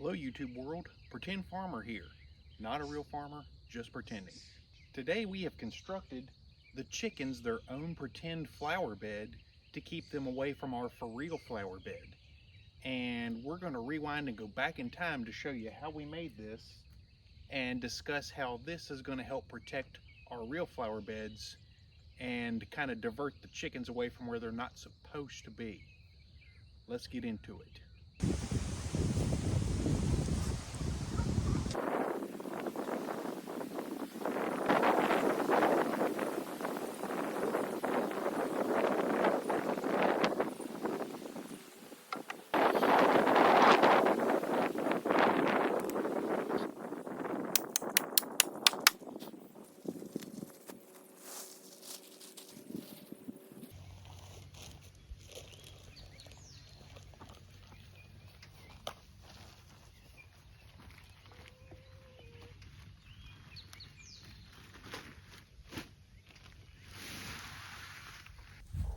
Hello YouTube world, Pretend Farmer here. Not a real farmer, just pretending. Today we have constructed the chickens their own pretend flower bed to keep them away from our for real flower bed. And we're going to rewind and go back in time to show you how we made this and discuss how this is going to help protect our real flower beds and kind of divert the chickens away from where they're not supposed to be. Let's get into it.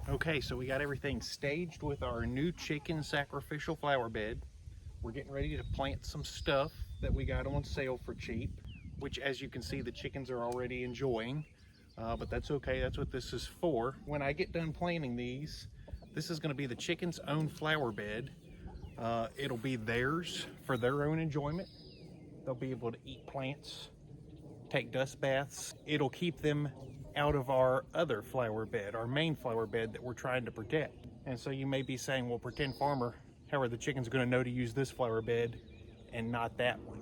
Okay, so we got everything staged with our new chicken sacrificial flower bed. We're getting ready to plant some stuff that we got on sale for cheap, which as you can see the chickens are already enjoying, but that's okay, that's what this is for. When I get done planting these, this is going to be the chickens' own flower bed. It'll be theirs for their own enjoyment. They'll be able to eat plants, take dust baths. It'll keep them out of our other flower bed, our main flower bed that we're trying to protect. And so you may be saying, well, Pretend Farmer, how are the chickens going to know to use this flower bed and not that one?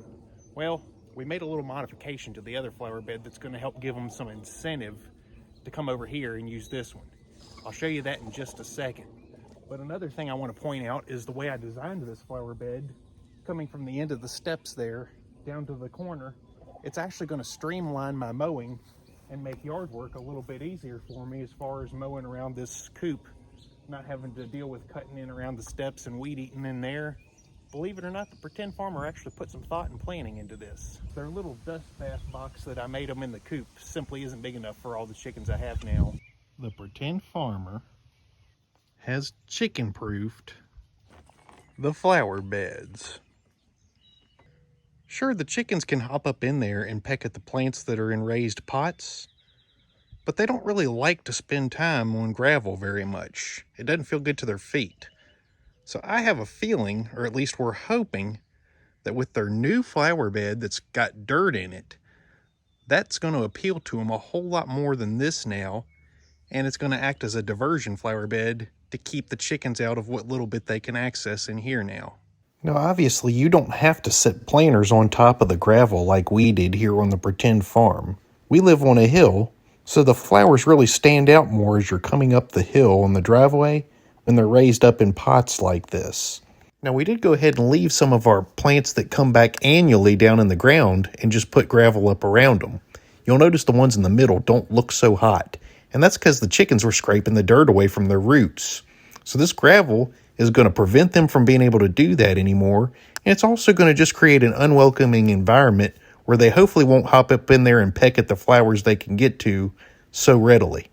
Well, we made a little modification to the other flower bed that's going to help give them some incentive to come over here and use this one. I'll show you that in just a second. But another thing I want to point out is the way I designed this flower bed, coming from the end of the steps there down to the corner. It's actually going to streamline my mowing and make yard work a little bit easier for me as far as mowing around this coop, not having to deal with cutting in around the steps and weed eating in there. Believe it or not, the Pretend Farmer actually put some thought and planning into this. Their little dust bath box that I made them in the coop simply isn't big enough for all the chickens I have now. The Pretend Farmer has chicken-proofed the flower beds. Sure, the chickens can hop up in there and peck at the plants that are in raised pots, but they don't really like to spend time on gravel very much. It doesn't feel good to their feet. So I have a feeling, or at least we're hoping, that with their new flower bed that's got dirt in it, that's going to appeal to them a whole lot more than this now, and it's going to act as a diversion flower bed to keep the chickens out of what little bit they can access in here now. Now, obviously, you don't have to set planters on top of the gravel like we did here on the Pretend Farm. We live on a hill, so the flowers really stand out more as you're coming up the hill on the driveway when they're raised up in pots like this. Now, we did go ahead and leave some of our plants that come back annually down in the ground and just put gravel up around them. You'll notice the ones in the middle don't look so hot, and that's because the chickens were scraping the dirt away from their roots. So this gravel is going to prevent them from being able to do that anymore, and it's also going to just create an unwelcoming environment where they hopefully won't hop up in there and peck at the flowers they can get to so readily.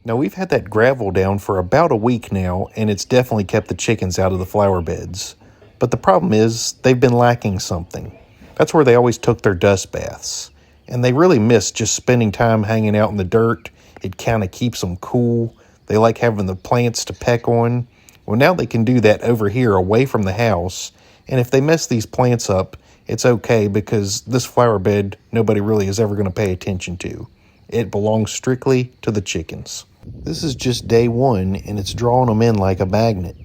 Now, we've had that gravel down for about a week now, and it's definitely kept the chickens out of the flower beds. But the problem is they've been lacking something. That's where they always took their dust baths, and they really miss just spending time hanging out in the dirt. It kind of keeps them cool. They like having the plants to peck on. Well, now they can do that over here away from the house, and if they mess these plants up, it's okay because this flower bed nobody really is ever going to pay attention to. It belongs strictly to the chickens. This is just day one, and it's drawing them in like a magnet.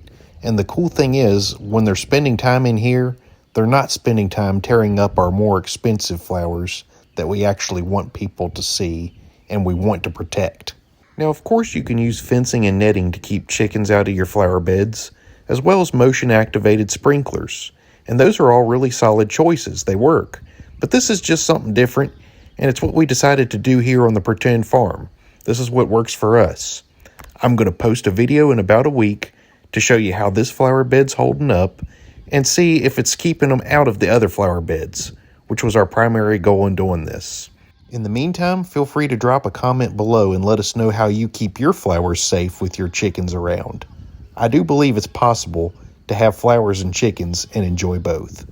And the cool thing is, when they're spending time in here, they're not spending time tearing up our more expensive flowers that we actually want people to see and we want to protect. Now, of course, you can use fencing and netting to keep chickens out of your flower beds, as well as motion-activated sprinklers. And those are all really solid choices. They work. But this is just something different, and it's what we decided to do here on the Pretend Farm. This is what works for us. I'm going to post a video in about a week to show you how this flower bed's holding up and see if it's keeping them out of the other flower beds, which was our primary goal in doing this. In the meantime, feel free to drop a comment below and let us know how you keep your flowers safe with your chickens around. I do believe it's possible to have flowers and chickens and enjoy both.